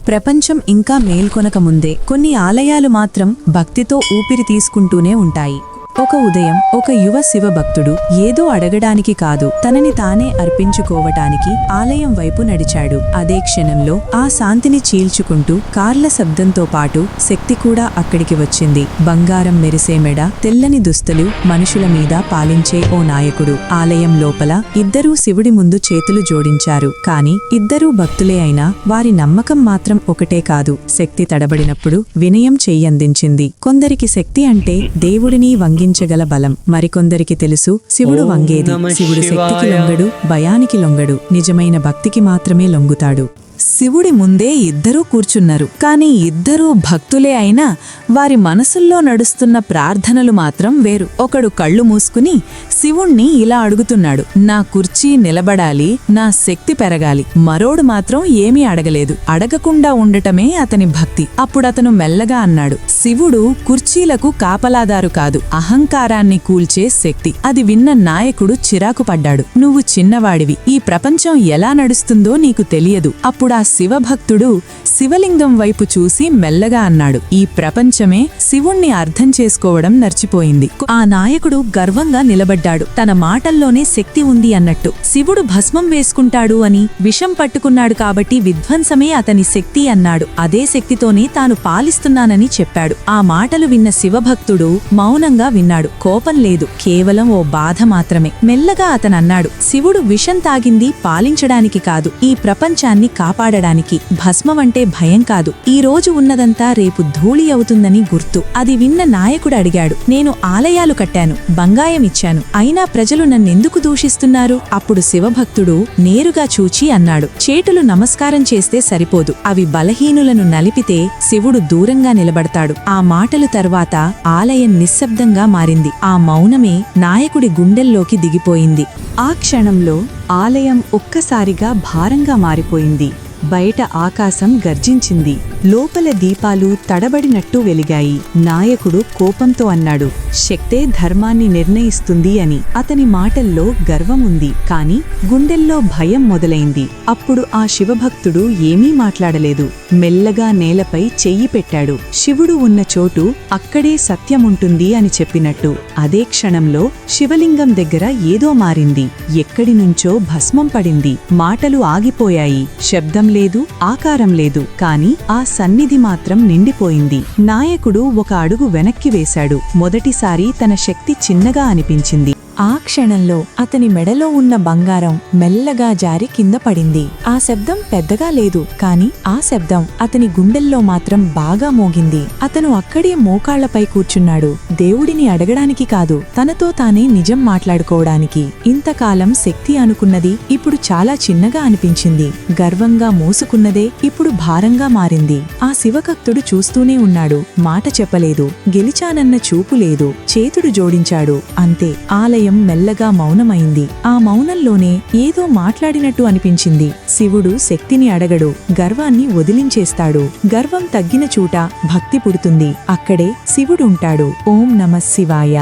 ప్రపంచం ఇంకా మేల్కొనకముందే కొన్ని ఆలయాలు మాత్రం భక్తితో ఊపిరి తీసుకుంటూనే ఉంటాయి. ఒక ఉదయం ఒక యువ శివభక్తుడు ఏదో అడగడానికి కాదు, తనని తానే అర్పించుకోవటానికి ఆలయం వైపు నడిచాడు. అదే క్షణంలో ఆ శాంతిని చీల్చుకుంటూ కార్ల శబ్దంతో పాటు శక్తి కూడా అక్కడికి వచ్చింది. బంగారం మెరిసే మెడ, తెల్లని దుస్తులు, మనుషుల మీద పాలించే ఓ నాయకుడు. ఆలయం లోపల ఇద్దరూ శివుడి ముందు చేతులు జోడించారు. కాని ఇద్దరూ భక్తులే అయినా వారి నమ్మకం మాత్రం ఒకటే కాదు. శక్తి తడబడినప్పుడు వినయం చెయ్యందించింది. కొందరికి శక్తి అంటే దేవుడిని వంగించగల బలం, మరికొందరికి తెలుసు శివుడు వంగేది. శివుడు శక్తికి లొంగడు, భయానికి లొంగడు, నిజమైన భక్తికి మాత్రమే లొంగుతాడు. శివుడి ముందే ఇద్దరూ కూర్చున్నారు. కాని ఇద్దరూ భక్తులే అయినా వారి మనసుల్లో నడుస్తున్న ప్రార్థనలు మాత్రం వేరు. ఒకడు కళ్ళు మూసుకుని శివుణ్ణి ఇలా అడుగుతున్నాడు, నా కుర్చీ నిలబడాలి, నా శక్తి పెరగాలి. మరోడు మాత్రం ఏమీ అడగలేదు. అడగకుండా ఉండటమే అతని భక్తి. అప్పుడతను మెల్లగా అన్నాడు, శివుడు కుర్చీలకు కాపలాదారు కాదు, అహంకారాన్ని కూల్చే శక్తి. అది విన్న నాయకుడు చిరాకు పడ్డాడు. నువ్వు చిన్నవాడివి, ఈ ప్రపంచం ఎలా నడుస్తుందో నీకు తెలియదు. అప్పుడు ఆ శివభక్తుడు శివలింగం వైపు చూసి మెల్లగా అన్నాడు, ఈ ప్రపంచమే శివుణ్ణి అర్థం చేసుకోవడం నర్చిపోయింది. ఆ నాయకుడు గర్వంగా నిలబడ్డాడు. తన మాటల్లోనే శక్తి ఉంది అన్నట్టు. శివుడు భస్మం వేసుకుంటాడు అని, విషం పట్టుకున్నాడు కాబట్టి విధ్వంసమే అతని శక్తి అన్నాడు. అదే శక్తితోనే తాను పాలిస్తున్నానని చెప్పాడు. ఆ మాటలు విన్న శివభక్తుడు మౌనంగా విన్నాడు. కోపం లేదు, కేవలం ఓ బాధ మాత్రమే. మెల్లగా అతనన్నాడు, శివుడు విషం తాగింది పాలించడానికి కాదు, ఈ ప్రపంచాన్ని కాపాడడానికి. భస్మమంటే భయం కాదు, ఈ రోజు ఉన్నదంతా రేపు ధూళి అవుతుందని గుర్తు. అది విన్న నాయకుడు అడిగాడు, నేను ఆలయాలు కట్టాను, బంగాయం ఇచ్చాను, అయినా ప్రజలు నన్నెందుకు దూషిస్తున్నారు? అప్పుడు శివభక్తుడు నేరుగా చూచి అన్నాడు, చేతులు నమస్కారం చేస్తే సరిపోదు, అవి బలహీనులను నలిపితే శివుడు దూరంగా నిలబడతాడు. ఆ మాటలు తర్వాత ఆలయం నిశ్శబ్దంగా మారింది. ఆ మౌనమే నాయకుడి గుండెల్లోకి దిగిపోయింది. ఆ క్షణంలో ఆలయం ఒక్కసారిగా భారంగా మారిపోయింది. బయట ఆకాశం గర్జించింది. లోపల దీపాలు తడబడినట్టు వెలిగాయి. నాయకుడు కోపంతో అన్నాడు, శక్తే ధర్మాన్ని నిర్ణయిస్తుంది అని. అతని మాటల్లో గర్వం ఉంది, కాని గుండెల్లో భయం మొదలైంది. అప్పుడు ఆ శివభక్తుడు ఏమీ మాట్లాడలేదు. మెల్లగా నేలపై చెయ్యి పెట్టాడు. శివుడు ఉన్న చోటు అక్కడే సత్యముంటుంది అని చెప్పినట్టు. అదే క్షణంలో శివలింగం దగ్గర ఏదో మారింది. ఎక్కడి నుంచో భస్మం పడింది. మాటలు ఆగిపోయాయి. శబ్దం లేదు, ఆకారం లేదు, కాని ఆ సన్నిధి మాత్రం నిండిపోయింది. నాయకుడు ఒక అడుగు వెనక్కి వేశాడు. మొదటిసారి తన శక్తి చిన్నగా అనిపించింది. ఆ క్షణంలో అతని మెడలో ఉన్న బంగారం మెల్లగా జారి కింద పడింది. ఆ శబ్దం పెద్దగా లేదు, కాని ఆ శబ్దం అతని గుండెల్లో మాత్రం బాగా మోగింది. అతను అక్కడే మోకాళ్లపై కూర్చున్నాడు. దేవుడిని అడగడానికి కాదు, తనతో తానే నిజం మాట్లాడుకోవడానికి. ఇంతకాలం శక్తి అనుకున్నది ఇప్పుడు చాలా చిన్నగా అనిపించింది. గర్వంగా మోసుకున్నదే ఇప్పుడు భారంగా మారింది. ఆ శివభక్తుడు చూస్తూనే ఉన్నాడు. మాట చెప్పలేదు, గెలిచానన్న చూపు లేదు. చేతుడు జోడించాడు, అంతే. ఆలయం మెల్లగా మౌనమైంది. ఆ మౌనంలోనే ఏదో మాట్లాడినట్టు అనిపించింది. శివుడు శక్తిని అడగడు, గర్వాన్ని వదిలించేస్తాడు. గర్వం తగ్గిన చోట భక్తి పుడుతుంది. అక్కడే శివుడుంటాడు. ఓం నమః శివాయ.